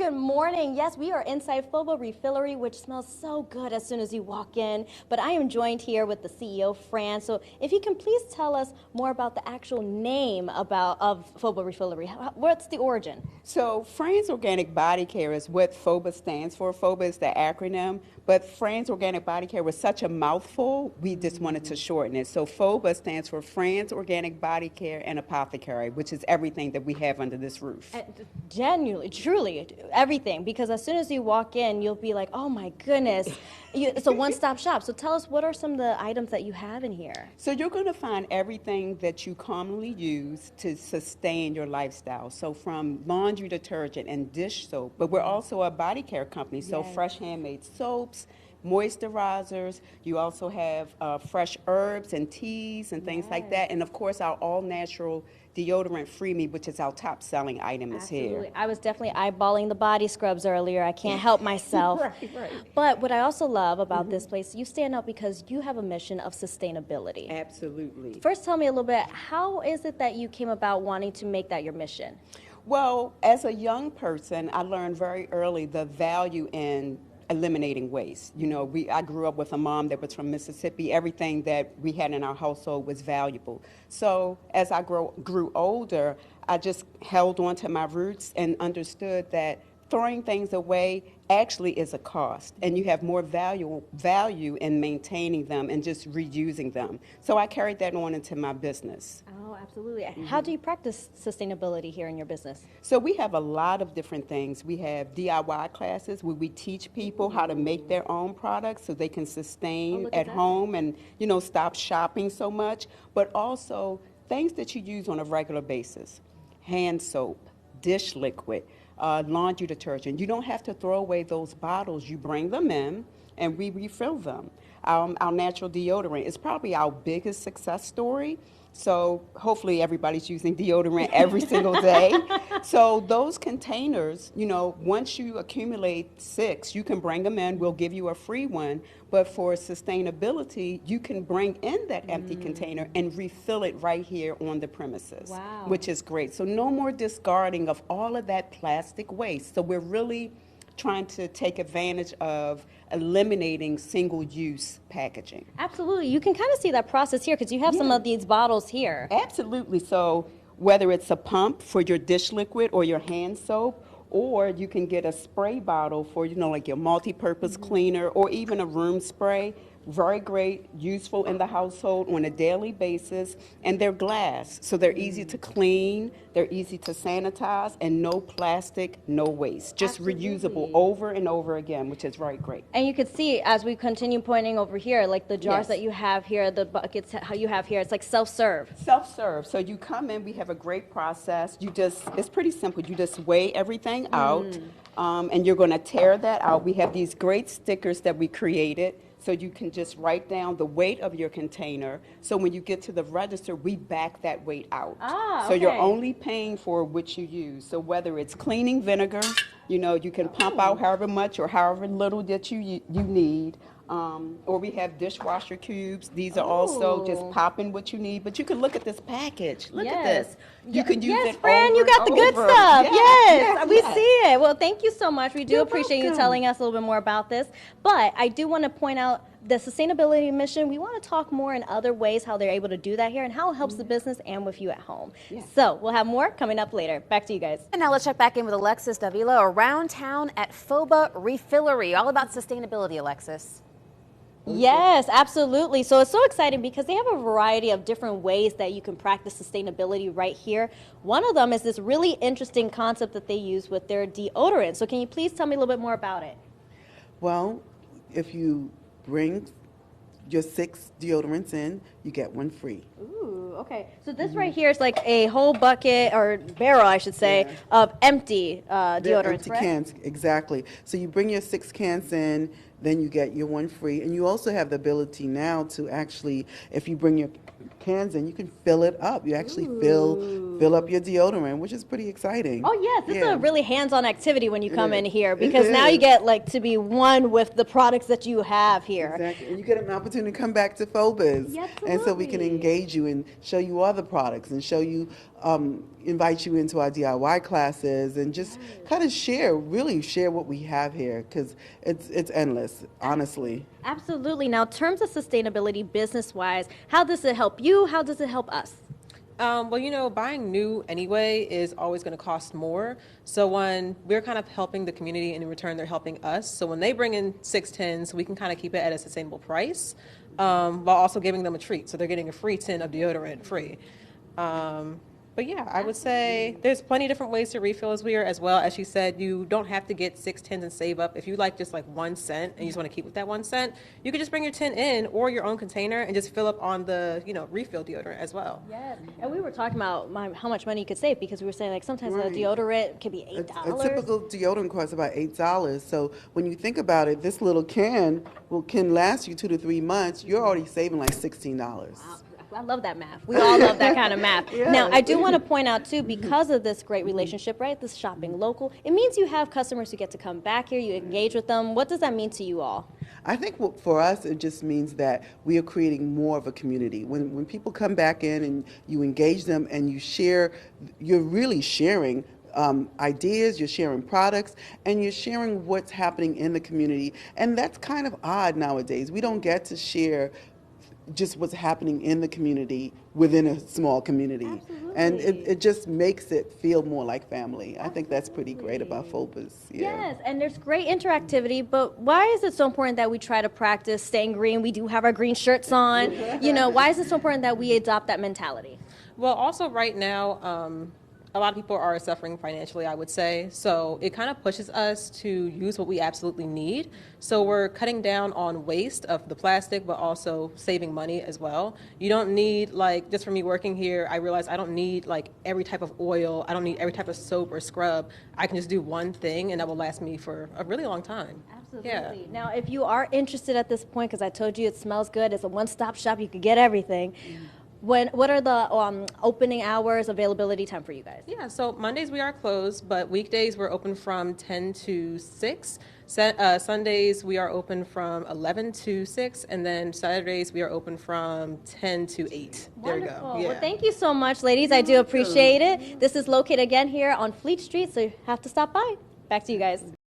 good morning. Yes, we are inside Foba Refillery, which smells so good as soon as you walk in. But I am joined here with the CEO, Fran. So if you can please tell us more about the actual name of Foba Refillery. What's the origin? So Fran's Organic Body Care is what FOBA stands for. FOBA is the acronym, but Fran's Organic Body Care was such a mouthful, we just wanted to shorten it. So FOBA stands for Fran's Organic Body Care and Apothecary, which is everything that we have under this roof. Genuinely, truly, everything. Because as soon as you walk in, you'll be like, oh my goodness. It's a one-stop shop. So tell us, what are some of the items that you have in here? So you're going to find everything that you commonly use to sustain your lifestyle. So from laundry detergent and dish soap, but we're also a body care company, so Yes. fresh handmade soaps, moisturizers. You also have fresh herbs and teas and things like that. And of course, our all-natural deodorant Free Me, which is our top-selling item, is Absolutely. here. I was definitely eyeballing the body scrubs earlier. I can't help myself. Right. But what I also love about this place, you stand out because you have a mission of sustainability. Absolutely. First, tell me a little bit, how is it that you came about wanting to make that your mission? Well, as a young person, I learned very early the value in eliminating waste. You know, I grew up with a mom that was from Mississippi. Everything that we had in our household was valuable. So as I grew older, I just held on to my roots and understood that throwing things away actually is a cost, and you have more value in maintaining them and just reusing them. So I carried that on into my business. Oh, absolutely. How do you practice sustainability here in your business? So we have a lot of different things. We have DIY classes where we teach people how to make their own products so they can sustain look at at that. home and, stop shopping so much, but also things that you use on a regular basis. Hand soap, dish liquid, laundry detergent. You don't have to throw away those bottles. You bring them in and we refill them. Our natural deodorant is probably our biggest success story. So hopefully everybody's using deodorant every single day. So those containers, once you accumulate 6, you can bring them in. We'll give you a free one. But for sustainability, you can bring in that empty container and refill it right here on the premises, Wow. which is great. So no more discarding of all of that plastic waste. So we're really trying to take advantage of eliminating single-use packaging. Absolutely. You can kind of see that process here because you have some of these bottles here. Absolutely. So whether it's a pump for your dish liquid or your hand soap, or you can get a spray bottle for, like your multi-purpose cleaner or even a room spray. Very great, useful in the household on a daily basis, and they're glass, so they're easy to clean, they're easy to sanitize, and no plastic, no waste. Just reusable over and over again, which is very great. And you can see as we continue pointing over here, like the jars Yes. that you have here, the buckets how you have here, it's like self-serve. Self-serve. So you come in, we have a great process. It's pretty simple. You just weigh everything out, and you're going to tear that out. We have these great stickers that we created. So you can just write down the weight of your container. So when you get to the register, we back that weight out. So you're okay. only paying for what you use. So whether it's cleaning vinegar, you can pump out however much or however little that you need. Or we have dishwasher cubes. These are also just pop in what you need. But you can look at this package. Look at this. You can use yes, it Fran, over you got the and good over. stuff. Yes, We yes. see it. Well, thank you so much. We do You're appreciate you welcome. telling us a little bit more about this. But I do want to point out the sustainability mission. We want to talk more in other ways how they're able to do that here and how it helps the business and with you at home. So we'll have more coming up later. Back to you guys. And now let's check back in with Alexus Davila around town at Foba Refillery. All about sustainability, Alexis. Yes, absolutely. So it's so exciting because they have a variety of different ways that you can practice sustainability right here. One of them is this really interesting concept that they use with their deodorant. So can you please tell me a little bit more about it? Well, if you bring your 6 deodorants in, you get one free. Ooh, okay. So this right here is like a whole bucket or barrel, I should say, of empty They're deodorants, empty right? cans, exactly. So you bring your 6 cans in, then you get your one free. And you also have the ability now to actually, if you bring your cans in, you can fill it up. You actually fill up your deodorant, which is pretty exciting. Oh yes, this is a really hands-on activity when you come in is. here It because now you is. get like to be one with the products that you have here. Exactly. And you get an opportunity to come back to Phobos. Yeah, And so we can absolutely. engage you and show you other products and show you invite you into our DIY classes and just kind of really share what we have here, because it's endless, honestly. Absolutely. Now, in terms of sustainability business-wise, how does it help you? How does it help us? Well, buying new anyway is always going to cost more. So when we're kind of helping the community and in return they're helping us. So when they bring in 6 tins, we can kind of keep it at a sustainable price, while also giving them a treat. So they're getting a free tin of deodorant free. But yeah, I would say there's plenty of different ways to refill as well. As she said, you don't have to get 6 tins and save up. If you like just like 1 cent and you just want to keep with that 1 cent, you could just bring your tin in or your own container and just fill up on the, refill deodorant as well. Yes, and we were talking about how much money you could save, because we were saying like sometimes Right. a deodorant could be $8. A typical deodorant costs about $8. So when you think about it, this little can can last you 2 to 3 months. You're already saving like $16. I love that math. We all love that kind of math. Yes. Now, I do want to point out, too, because of this great relationship, right, this shopping local, it means you have customers who get to come back here, you engage with them. What does that mean to you all? I think for us, it just means that we are creating more of a community. When people come back in and you engage them and you share, you're really sharing ideas, you're sharing products, and you're sharing what's happening in the community. And that's kind of odd nowadays. We don't get to share just what's happening in the community within a small community. Absolutely. And it just makes it feel more like family. I think that's pretty great about FOBAs. Yeah. Yes, and there's great interactivity, but why is it so important that we try to practice staying green? We do have our green shirts on. Why is it so important that we adopt that mentality? Well, also right now, a lot of people are suffering financially, I would say. So it kind of pushes us to use what we absolutely need. So we're cutting down on waste of the plastic, but also saving money as well. You don't need, just for me working here, I realize I don't need every type of oil. I don't need every type of soap or scrub. I can just do one thing and that will last me for a really long time. Absolutely. Yeah. Now, if you are interested at this point, because I told you it smells good, it's a one-stop shop, you could get everything. What are the opening hours, availability time for you guys? Yeah, so Mondays we are closed, but weekdays we're open from 10 to 6. Sundays we are open from 11 to 6, and then Saturdays we are open from 10 to 8. There you go. Wonderful. Yeah. Well, thank you so much, ladies. I do appreciate it. This is located again here on Fleet Street, so you have to stop by. Back to you guys.